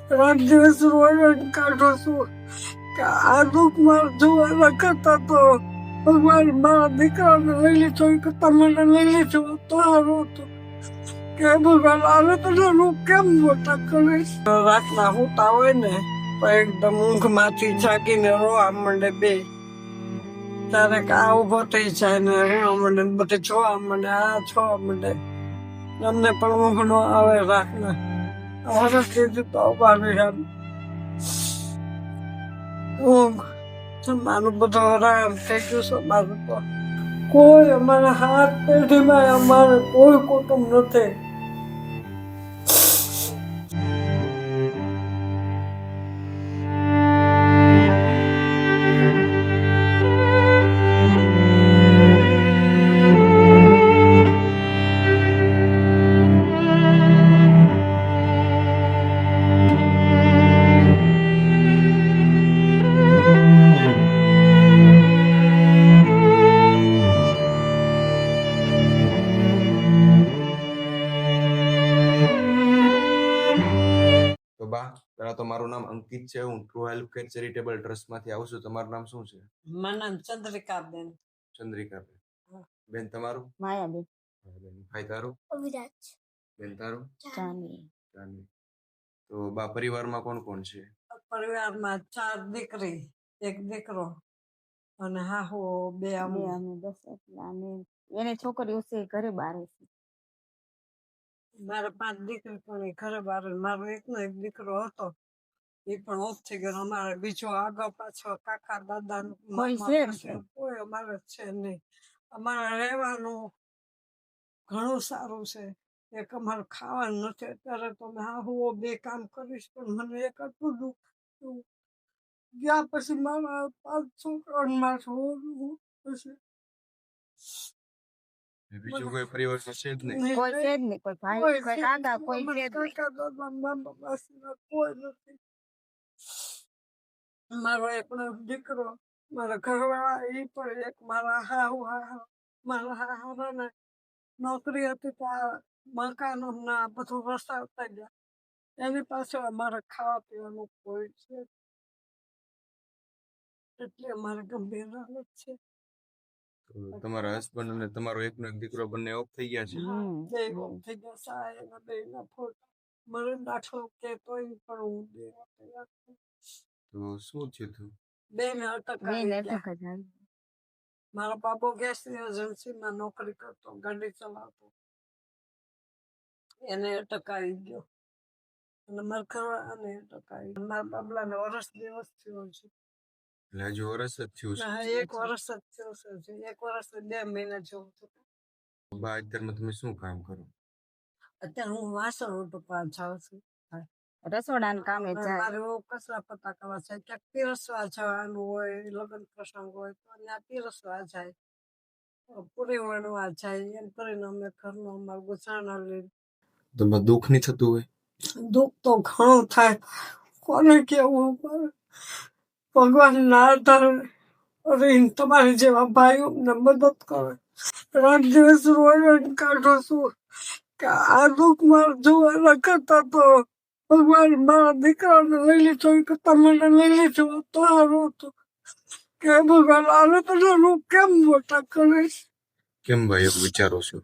રાત દિવસ રોઈ કાઢો છું કે આ દુઃખ મારે જોવાના કરતા તો ભગવાન મારા દીકરાને લઈ લીધો કે તમને લઈ લીધો તો સારું હતું કે ભગવાન આવે તો હું કેમ મોટા કરીશ. રાતના હોતા હોય ને તો એકદમ ઊંઘમાંથી જાગીને રોવા માંડે બે. ત્યારે આ ઉભો થઈ જાય ને રોવા માંડે ને બધે જોવા માંડે આ જોવા માંડે. અમને પણ ઊંઘ ન આવે રાતના. વર્ષ સુધી તો અમારી ઊંઘ મારું બધું આરામ થઈ ગયું છે. મારું તો કોઈ અમારા હાથ પેઢીમાં અમારે કોઈ કુટુંબ નથી. પેલા તો મારું નામ અંકિત છે. હું true help care charitable trust માંથી આવું છું. તમારું નામ શું છે? મારું નામ ચંદ્રિકાબેન. ચંદ્રિકાબેન. બેન તમારું? માયાબેન. ભાઈ તારું? અવિરાજ. બેન તારું? જાનવી. તો બા પરિવારમાં કોણ કોણ છે? પરિવારમાં 4 દીકરી 1 દીકરો અને હાહુ 2 અમે બસ એટલા. અમે એને છોકરીઓ છે ઘરે બાર છે. મારે 5 દીકરી પણ ઘરે બાર. મારો એકનો એક દીકરો હતો એ પણ ઓફ થઈ ગયો. અમારે બીજો આગળ પાછો કાકા દાદા કોઈ અમારે છે નહીં. અમારે રહેવાનું ઘણું સારું છે. એક અમારે ખાવાનું નથી. અત્યારે તો હું 2 કામ કરીશ પણ મને એક આટલું દુઃખ થયું. ગયા પછી મારા 5 છોકરા મારું પછી બીજું કોઈ પરિવાર છે જ નહીં? કોઈ છે જ નહીં. કોઈ ભાઈ કોઈ કાકા કોઈ છે જ નહીં. કાકા દાદા મામા માસી કોઈ નથી. મારો એકનો દીકરો મારા ઘરવાળા એ પણ એક મારા મારા હારાને નોકરી હતી તો મકાનો ના બધું વસાવતા ગયા. એની પાસે અમારે ખાવા પીવાનું કોઈ છે એટલે અમારે ગંભીર હાલત છે. તમારા હસબન્ડ અને તમારો એકનો એક દીકરો બંને ઓફ થઈ ગયા છે? બે ઓફ થઈ ગયા. સાહેબ બેના ફોટા મને દાખલો કે તોય પણ હું દેવા તૈયાર છું. તો શું થયું હતું? બેન અટક મારા બાબો ગેસ એજન્સીમાં નોકરી કરતો, ગાડી ચલાવતો. એને અટક આવી ગયો અને મારા ઘરવાળાને અટક આવી ગયો. મારા બાબલાને વર્ષ દિવસ થયો છે. એટલે હજુ વર્ષ જ થયું છે? 1 વર્ષ જ થયો છે. 1 વર્ષ 2 મહિના જેવું થયું. બા અત્યારમાં તમે શું કામ કરો? અત્યારે હું વાસણ ઉટકવા જાઉં છું. રસોડાનું કામે જાય. મારે કચરા પતા કરવા જાય, ક્યાંક પીરસવા જવાનું હોય, લગ્ન પ્રસંગ હોય તો ત્યાં પીરસવા જાય, પૂરી વણવા જાય. એમ કરીને અમે ઘરનું અમારું ગુજારણ લઈ. તમને દુઃખ નહીં થતું હોય? દુઃખ તો ઘણું થાય. કોને કેવું ભગવાન ના આધારે તમારી જેવા ભાઈઓને મદદ કરે. રાત દિવસ રોઈ કાઢો છું કે આ દુઃખ મારે જોવાના કરતા તો ભગવાન મારા દીકરાને લઈ લીધો કે તમને લઈ લીધો તો સારું હતું કે ભગવાન આવે તો હું કેમ મોટા કરીશ. કેમ ભાઈ એવું વિચારો છો?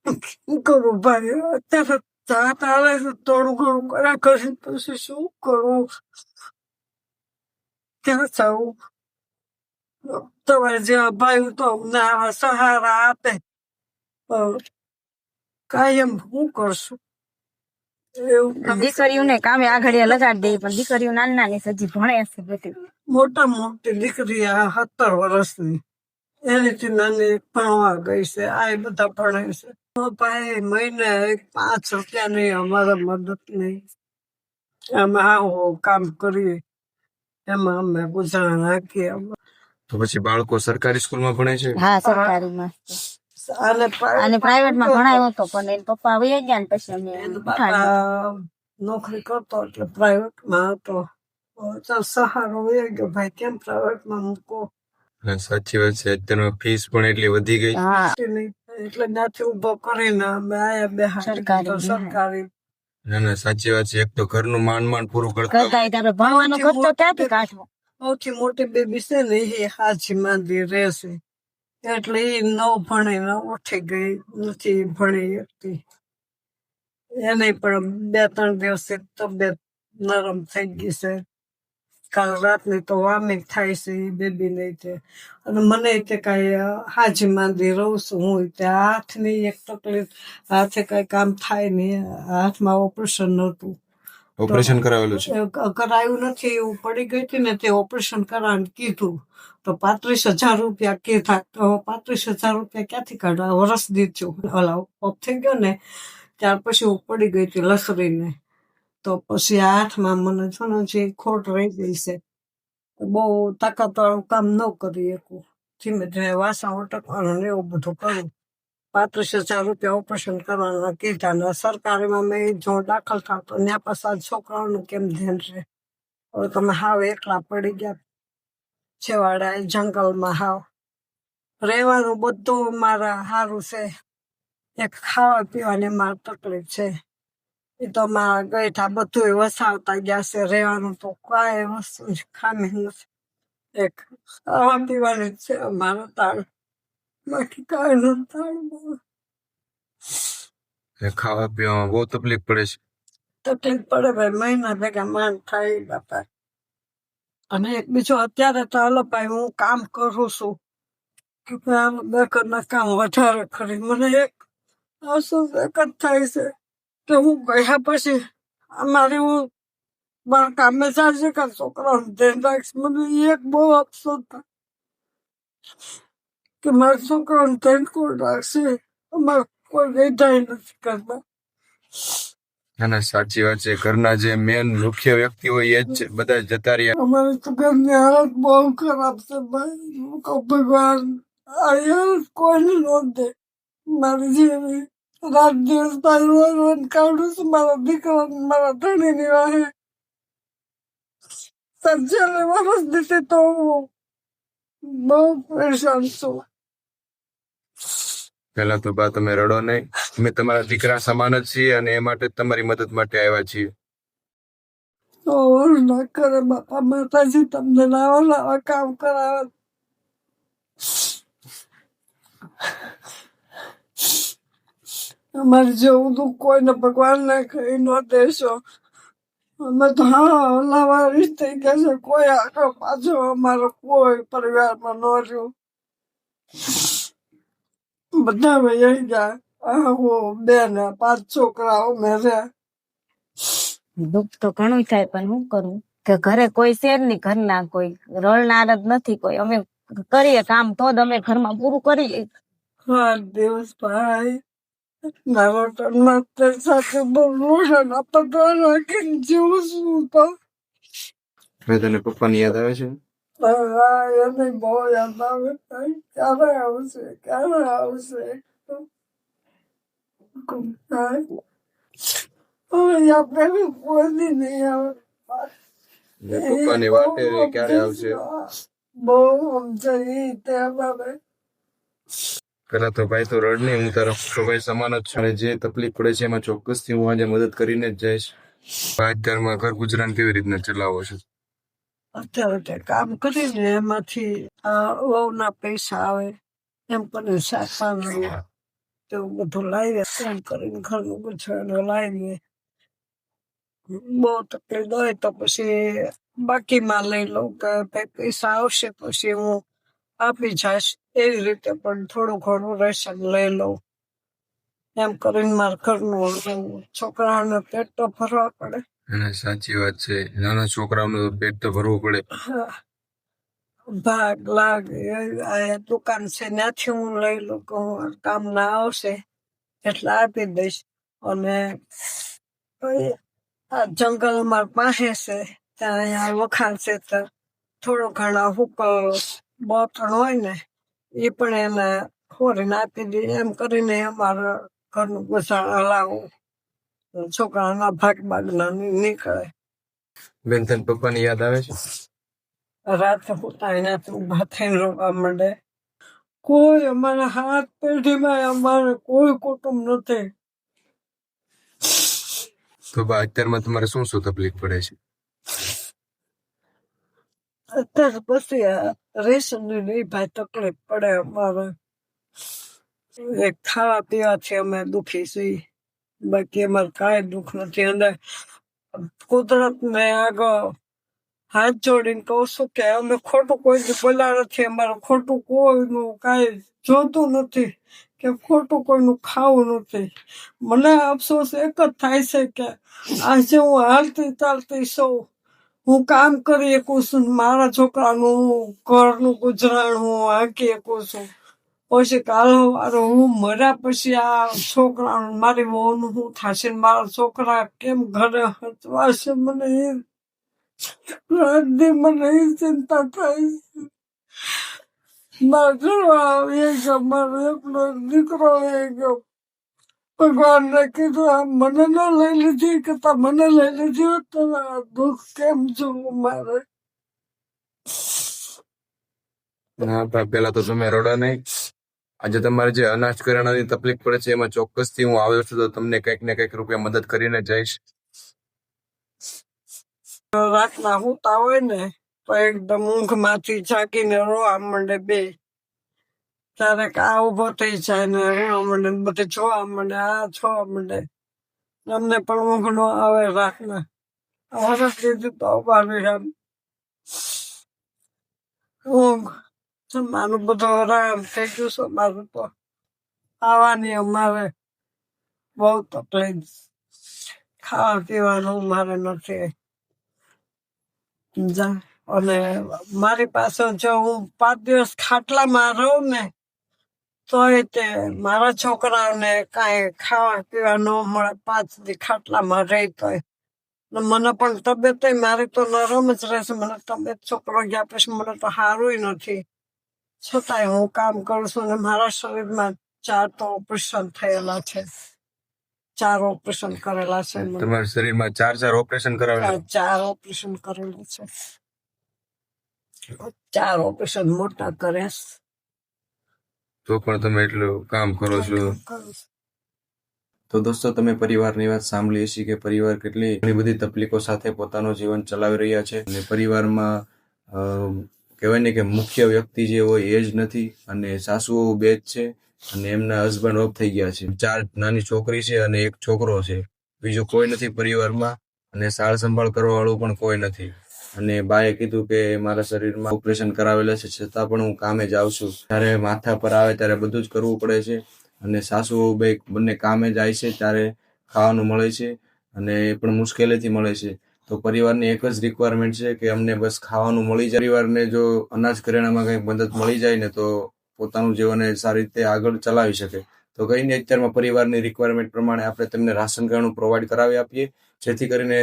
શું કરું ભાઈ? અત્યારે જાત આવે છે થોડું ઘણું કર્યા કરી પછી શું કરું? ક્યાં જવું? તમારે જેવા ભાઈ તો અમને આવા સહારા આપે. કાયમ શું કરશું? દીકરીઓને કામે આગળ લગાડી દે પણ દીકરીઓ નાની નાની હજી ભણે છે. બધી મોટા મોટી દીકરી 17 વર્ષની એની નાની ભણવા ગઈ છે. આ બધા ભણે છે. ભાઈ મહિને 5 રૂપિયાની અમારે મદદ નહીં. એમાં કામ કરીએ એમાં અમે ગુજારણ રાખીએ. તો પછી બાળકો સરકારી સ્કૂલમાં ભણે છે? હા, સરકારીમાં. અને પ્રાઇવેટમાં ભણાયો હતો પણ એના પપ્પા વહી ગયા ને પછી અમે નોકરી કરતો એટલે પ્રાઇવેટમાં હતો. સહારો વહી ગયો. ભાઈ કેમ પ્રાઇવેટમાં મૂકો? સાચી વાત છે. અત્યારમાં ફીસ પણ એટલી વધી ગઈ. એટલે ત્યાંથી ઉભો કરીને અમે આયા બેહાડી સરકારી. ના ના સાચી વાત છે. એક તો ઘરનું માંડ પૂરું કરતા કરતા તારે ભણવાનો ખર્ચો ક્યાંથી કાઢવો? સૌથી મોટી બેબી છે ને એ હાજી માંદી રહેશે એટલે એ ન ભણીને ઉઠી ગઈ નથી ભણી શકતી. એને પણ 2-3 દિવસથી તબિયત નરમ થઈ ગઈ છે. કાલ રાતની તો વામિંગ થાય છે એ બેબીને તે. અને મને તે કાંઈ હાજી માંદી રહું છું હું ત્યાં હાથની એક તકલીફ, હાથે કાંઈ કામ થાય નહીં. હાથમાં ઓપરેશન નહોતું. ઓપરેશન કરાવેલું છે? કરાયું નથી. એવું પડી ગઈ હતી ને તે ઓપરેશન કરાવવાનું કીધું તો 35,000 રૂપિયા કીધા. તો 35,000 રૂપિયા ક્યાંથી કાઢવા? વરસ દીધું ઓલા ઓફ થઈ ગયો ને ત્યાર પછી હું પડી ગઈ હતી લસરીને. તો પછી હાથમાં મને છે ને જે ખોટ રહી ગઈ છે. બહુ તાકાતવાળું કામ ન કરી શકું. ધીમે ધીમે વાસણ ઉટકવાનું ને એવું બધું કરું. 35,000 રૂપિયા ઓપરેશન કરવાના કીધા ને સરકારીમાં મેં જો દાખલ થાવ તો ત્યાં પાછા છોકરાઓનું કેમ ધ્યાન રહે? હવે તમે હાવ એકલા પડી ગયા છેવાડે જંગલમાં. હાવ રહેવાનું બધું મારા સારું છે. એક ખાવા પીવાની મારે તકલીફ છે. એ તો મારા ગઈઠા બધું વસાવતા ગયા છે. રહેવાનું તો કાંઈ વસ્તુ ખામી નથી. એક ખાવા પીવાની છે અમારે તાળ, બાકી કાંઈ નથી તાળ. ખાવા પીવામાં બહુ તકલીફ પડે છે. તકલીફ પડે ભાઈ, મહિના ભેગા માંડ થાય બાપા. અને એક બીજું અત્યારે તો હાલો ભાઈ હું કામ કરું છું કે બેકરના કામ વધારે કરી. મને એક અફસોસ એક જ થાય છે કે હું ગયા પછી અમારી હું મારા કામે ચાલશે કે છોકરાનું ધ્યાન રાખશે. મને એક બહુ અફસોસ થાય કે મારા છોકરાનું ધ્યાન કોણ રાખશે? અમારે કોઈ વેધાય નથી કરતા. ના ના સાચી વાત છે. ઘરના જે મેન મુખ્ય વ્યક્તિ હોય એ જ બધા જતા રહ્યા. અમારી તો ઘરની હાલત બહુ ખરાબ છે ભાઈ. હું કહું ભગવાન આ હાલત કોઈને ન દે. મારી જેવી રાત દિવસ રોજ કાઢું છું મારા દીકરા મારા ધણીની વાહે. છેલ્લે વર્ષ દીધી તો હું બહુ પરેશાન છું. પેલા તો બા તમે રડો નહીં. અમે તમારા દીકરા સમાન જ છીએ અને એ માટે તમારી મદદ માટે આવ્યા છીએ. ના કરે બાપા, માતાજી તમને નવા નવા કામ કરાવે. અમારે જેવું દુઃખ કોઈને ભગવાન ને કહી ન દેશો. અમે તો હા લાવારીશ થઈ ગયા છે. કોઈ આગળ પાછળ અમારો કોઈ પરિવારમાં ન રહ્યું. બધા વહી ગયા. હું 2 ને 5 છોકરાઓ મેં રહ્યા. દુઃખ તો ઘણું થાય પણ શું કરું કે ઘરે કોઈ શેર નહીં, ઘરના કોઈ રળનાર જ નથી કોઈ. અમે કરીએ કામ તો જ અમે ઘરમાં પૂરું કરીએ. હા દિવસ ભાઈ નવટનમાં તે સાથે બહુ રોશન આપતા રાખીને જીવું છું તો. તને પપ્પાની યાદ આવે છે? હા એને બહુ યાદ આવે. ક્યારે આવશે ક્યારે આવશે? આપણે કોઈ નહીં આવે. પપ્પાની વાટે ક્યારે આવશે? બહુ સમજાય તે બાબે. પેલા તો ભાઈ તો રડ નહીં. હું તારો ભાઈ સમાન જ છું અને જે તકલીફ પડે છે એમાં ચોક્કસથી હું આજે મદદ કરીને જ જઈશ. અત્યારમાં ઘર ગુજરાન કેવી રીતના ચલાવો છો? અત્યારે કામ કરીને એમાંથી વહુના પૈસા આવે એમ કરીને શાકભાજી એવું બધું લાવીએ. એમ કરીને ઘરનું ગુજારો લાવીએ. બહુ તકલીફ હોય તો પછી બાકીમાં લઈ લઉં કે ભાઈ પૈસા આવશે પછી હું આપી જઈશ. એવી રીતે પણ થોડું ઘણું રેશન લઈ લઉં. એમ કરીને મારા ઘરનું છોકરાઓને પેટ તો ભરવા પડે. સાચી વાત છે. નાના છોકરાઓનું પેટ તો ભરવું પડે. ભાગ લાગે દુકાન છે ત્યાંથી હું લઈ લઉં કે કામ ના આવશે એટલે આપી દઈશ. અને આ જંગલ અમારા પાસે છે ત્યાં અહીંયા વખાણ છે તો થોડું ઘણા હુકલ બોતણ હોય ને એ પણ એને ખોરીને આપી દઈએ. એમ કરીને અમારા ઘરનું ગુજાર હલાવું. છોકરાના ભાગ ભાગના નીકળે. બેન તને પપ્પાની યાદ આવે છે? રાતે હોતા એનાથી ઉભા થઈને રોવા માંડે. કોઈ અમારા હાથ પેઢીમાં અમારે કોઈ કુટુંબ નથી. તો બા અત્યારમાં તમારે શું શું તકલીફ પડે છે? અત્યારે પછી આ રેશનની નહીં ભાઈ તકલીફ પડે અમારે. એક ખાવા પીવાથી અમે દુખી છીએ, બાકી અમારે કાંઈ દુઃખ નથી. અને કુદરતને આગળ હાથ જોડીને કહું છું કે અમે ખોટું કોઈથી બોલ્યા નથી. અમારે ખોટું કોઈનું કાંઈ જોતું નથી કે ખોટું કોઈનું ખાવું નથી. મને અફસોસ એક જ થાય છે કે આજે હું હાલતી ચાલતી છું, હું કામ કરી શકું છું, મારા છોકરાનું ઘરનું ગુજરાન હું હાંકી શકું છું. પછી કાલો વારો હું મર્યા પછી આ છોકરાનું મારી વહુનું શું થશે, મારા છોકરા કેમ ઘરે હચવાશે, મને એ રાતથી મને એ ચિંતા થાય. મારા ઘરવાળા એ ગયો, મારો એકલો દીકરો એ ગયો. ભગવાનને કીધું આ મને ન લઈ લીધી કે મને લઈ લીધી હોત તો આ દુઃખ કેમ જોવું મારે. ના બા, પેલા તો તમે રડો નહીં. આજે તમારે જે અનાજ કરિયાણાની તકલીફ પડે છે એમાં ચોક્કસથી હું આવ્યો છું તો તમને કંઈક ને કંઈક રૂપિયા મદદ કરીને જઈશ. રાતના હુતા હોય ને તો એકદમ ઊંઘમાંથી જાગીને રોવા માંડે બે. ક્યારેક આ ઉભો થઈ જાય ને રોવા માંડે, બધે જોવા માંડે, આ જોવા માંડે. અમને પણ ઊંઘ ન આવે રાતના. વરસ લીધું તો અમારી ઊંઘ જમવાનું બધું આરામ થઈ ગયું છે. અમારું તો ખાવાની અમારે બહુ તકલીફ. ખાવા પીવાનું મારે નથી. અને મારી પાસે જો હું 5 દિવસ ખાટલામાં રહું ને તોય તે મારા છોકરાઓને કાંઈ ખાવા પીવા ન મળે. 5 દી ખાટલામાં રહી તોય મને પણ તબિયત મારી તો નરમ જ રહેશે. મને તબિયત છોકરો ગયા પછી મને તો સારું નથી, છતાંય હું કામ કરું છું. અને મારા શરીરમાં 4 તો ઓપરેશન થયેલા છે, 4 ઓપરેશન કરેલા છે. તમારા શરીરમાં 4 ઓપરેશન કરાવેલા? 4 ઓપરેશન કરેલા છે. 4 ઓપરેશન મોટા કર્યા. તો પણ તમે એટલું કામ કરો છો. તો દોસ્તો, તમે પરિવારની વાત સાંભળી હશે કે પરિવાર કેટલી ઘણી બધી તકલીફો સાથે પોતાનું જીવન ચલાવી રહ્યા છે. અને પરિવારમાં કહેવાય ને કે મુખ્ય વ્યક્તિ જે હોય એ જ નથી, અને સાસુઓ 2 જ છે, અને એમના હસબન્ડ ઓફ થઈ ગયા છે. 4 નાની છોકરી છે અને 1 છોકરો છે. બીજું કોઈ નથી પરિવારમાં, અને સાળ સંભાળ કરવા વાળું પણ કોઈ નથી. અને બાએ કીધું કે મારા શરીરમાં ઓપરેશન કરાવેલા છે, છતાં પણ હું કામે જાઉં છું. ત્યારે માથા પર આવે ત્યારે બધું જ કરવું પડે છે. અને સાસુ બંને કામે જાય છે ત્યારે ખાવાનું મળે છે, અને એ પણ મુશ્કેલીથી મળે છે. તો પરિવારની એક જ રિક્વાયરમેન્ટ છે કે અમને બસ ખાવાનું મળી જાય. પરિવારને જો અનાજ કરિયાણામાં કંઈક મદદ મળી જાય ને તો પોતાનું જીવન સારી રીતે આગળ ચલાવી શકે. તો કઈ નહીં, અત્યારમાં પરિવારની રિક્વાયરમેન્ટ પ્રમાણે આપણે તેમને રાશન કરિયાણું પ્રોવાઈડ કરાવી આપીએ, જેથી કરીને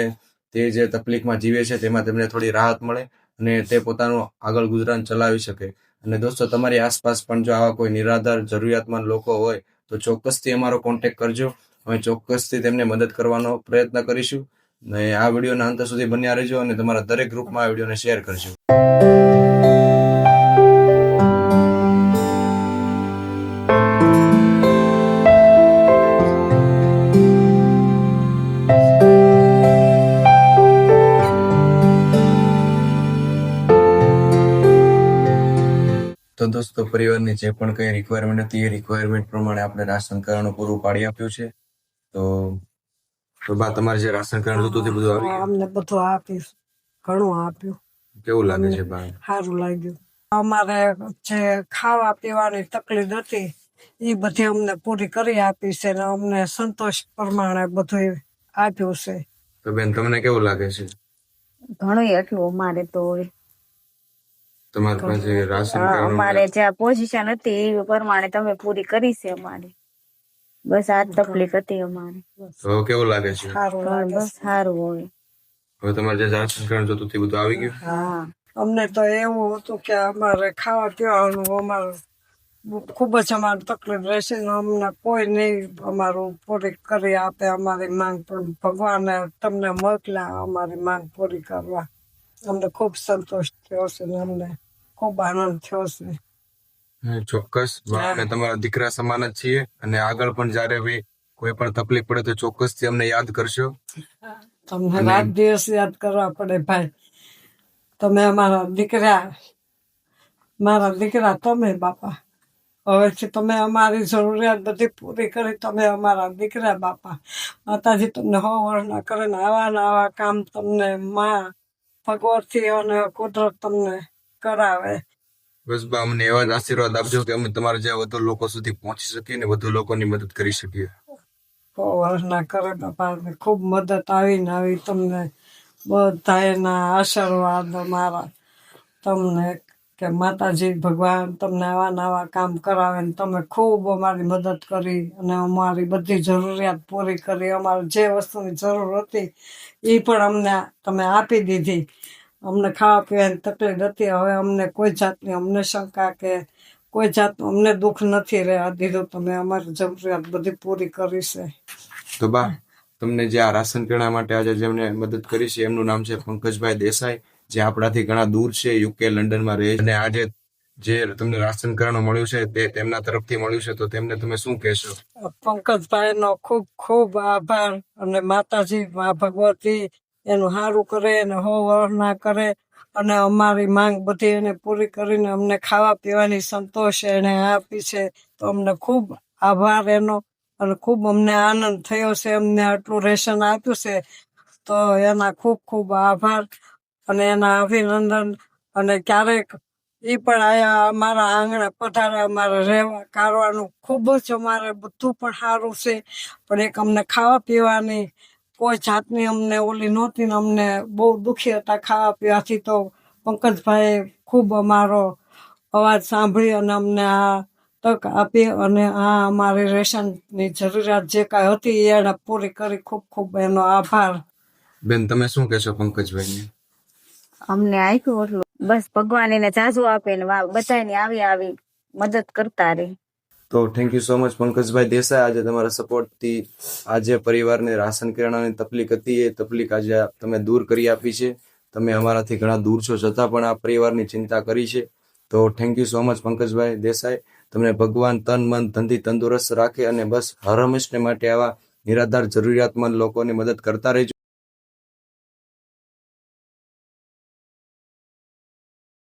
તે જે તકલીફમાં જીવે છે તેમાં તેમને થોડી રાહત મળે અને તે પોતાનું આગળ ગુજરાન ચલાવી શકે. અને દોસ્તો, તમારી આસપાસ પણ જો આવા કોઈ નિરાધાર જરૂરિયાતમંદ લોકો હોય તો ચોક્કસથી અમારો કોન્ટેક્ટ કરજો. અમે ચોક્કસથી તેમને મદદ કરવાનો પ્રયત્ન કરીશું. અને આ વિડીયોના અંત સુધી બન્યા રહેજો અને તમારા દરેક ગ્રુપમાં આ વિડીયોને શેર કરજો. તો દોસ્તો, પરિવારની જે પણ કઈ રિક્વાયરમેન્ટ હતી એ રિક્વાયરમેન્ટ પ્રમાણે આપણે રાશન કરિયાણું પૂરું પાડી આપ્યું છે. તો બા, તમારે જે રાશન કરિયાણું હતું તે બધું આવી ગયું? અમને બધું આપ્યું, ઘણું આપ્યું. કેવું લાગે છે બા? સારું લાગ્યું. અમારે જે ખાવા પીવાની તકલીફ હતી એ બધી અમને પૂરી કરી આપી છે, ને અમને સંતોષ પ્રમાણે બધું આપ્યું છે. તો બેન, તમને કેવું લાગે છે? ઘણું એટલું અમારે તો હોય. તમારી પાસે રાશન અમારે જ્યાં પોઝિશન હતી એ પ્રમાણે તમે પૂરી કરી છે અમારી. બસ આ જ તકલીફ હતી અમારે. તો કેવું લાગે છે? બસ સારું હોય. હવે તમારે જે રાશન કરિયાણું જોતું તે બધું આવી ગયું? હા, અમને તો એવું હતું કે અમારે ખાવા પીવાનું અમારું ખૂબ જ અમારી તકલીફ રહેશે ને અમને કોઈ નહીં અમારું પૂરી કરી આપે અમારી માંગ. પણ ભગવાને તમને મોકલ્યા અમારી માંગ પૂરી કરવા. અમને ખૂબ સંતોષ થયો છે ને અમને ખૂબ આનંદ થયો છે. ચોક્કસ અમે તમારા દીકરા સમાન જ છીએ અને આગળ પણ જયારે બી કોઈ પણ તકલીફ પડે તો ચોક્કસથી અમને યાદ કરશો. તમને રાત દિવસ યાદ કરવા પડે ભાઈ. તમે અમારા દીકરા તમે બાપા. હવેથી તમે અમારી જરૂરિયાત બધી પૂરી કરી. તમે અમારા દીકરા બાપા. માતાજી તમને હો વર્ષના કરે ને આવા કામ તમને માં ભગવતી અને કુદરત તમને કરાવે. બસ બા અમને એવા જ આશીર્વાદ આપજો કે અમે તમારા જેવા વધુ લોકો સુધી પહોંચી શકીએ ને વધુ લોકોની મદદ કરી શકીએ. હો વર્ષના કરે બાપા. ખૂબ મદદ આવી તમને બધા એના આશીર્વાદ મારા તમને કે માતાજી ભગવાન તમને આવા કામ કરાવે ને તમે ખૂબ અમારી મદદ કરી અને અમારી બધી જરૂરિયાત પૂરી કરી. અમારે જે વસ્તુની જરૂર હતી એ પણ અમને તમે આપી દીધી. અમને ખાવા પીવાની તકલીફ હતી. હવે અમને કોઈ જાતની અમને શંકા કે કોઈ જાતનું અમને દુઃખ નથી રહેવા દીધું. તમે અમારી જરૂરિયાત બધી પૂરી કરી છે. તો બા તમને જે આ રાશન કિરણા માટે આજે જેમને મદદ કરી છે એમનું નામ છે પંકજભાઈ દેસાઈ, જે આપણાથી ઘણા દૂર છે, યુકે લંડનમાં રહે છે. અને આજે જે તમને રાશન કિરણું મળ્યું છે તે તેમના તરફથી મળ્યું છે, તો તેમને તમે શું કહેશો? પંકજભાઈ નો ખૂબ ખૂબ આભાર. અને માતાજી મા ભગવતી એનું સારું કરે અને હો વર્ષના કરે અને અમારી માંગ બધી એને પૂરી કરીને અમને ખાવા પીવાની સંતોષ એને આપી છે. તો અમને ખૂબ આભાર એનો અને ખૂબ અમને આનંદ થયો છે. અમને આટલું રેશન આપ્યું છે તો એના ખૂબ ખૂબ આભાર અને એના અભિનંદન. અને ક્યારેક એ પણ આયા અમારા આંગણે પધારે. અમારે રહેવા કારવાનું ખૂબ જ અમારે બધું પણ સારું છે. પણ એક અમને ખાવા પીવાની કોઈ જાતની અમને ઓલી નહોતી ને અમને બહુ દુઃખી હતા ખાવા પીવાથી. તો પંકજભાઈએ ખૂબ અમારો અવાજ સાંભળી અને અમને આ તક આપી અને આ અમારી રેશનની જરૂરિયાત જે કાંઈ હતી એને પૂરી કરી. ખૂબ ખૂબ એનો આભાર. બેન તમે શું કહેશો પંકજભાઈને? અમને આપ્યું એટલું બસ ભગવાન એને જાજુ આપે ને બધાની આવી મદદ કરતા રહે. તો thank you so much Pankajbhai Desai. આજે તમારા સપોર્ટથી આજે પરિવારને રાશન કિરાણાની તકલીફ હતી એ તકલીફ આજે તમે દૂર કરી આપી છે. તમે અમારાથી ઘણા દૂર છો છતાં પણ આ પરિવારની ચિંતા કરી છે. તો thank you so much Pankajbhai Desai. તમને ભગવાન તન મન ધનથી તંદુરસ્ત રાખે અને બસ હર હંમેશને માટે આવા નિરાધાર જરૂરિયાતમંદ લોકોની મદદ કરતા રહેજો.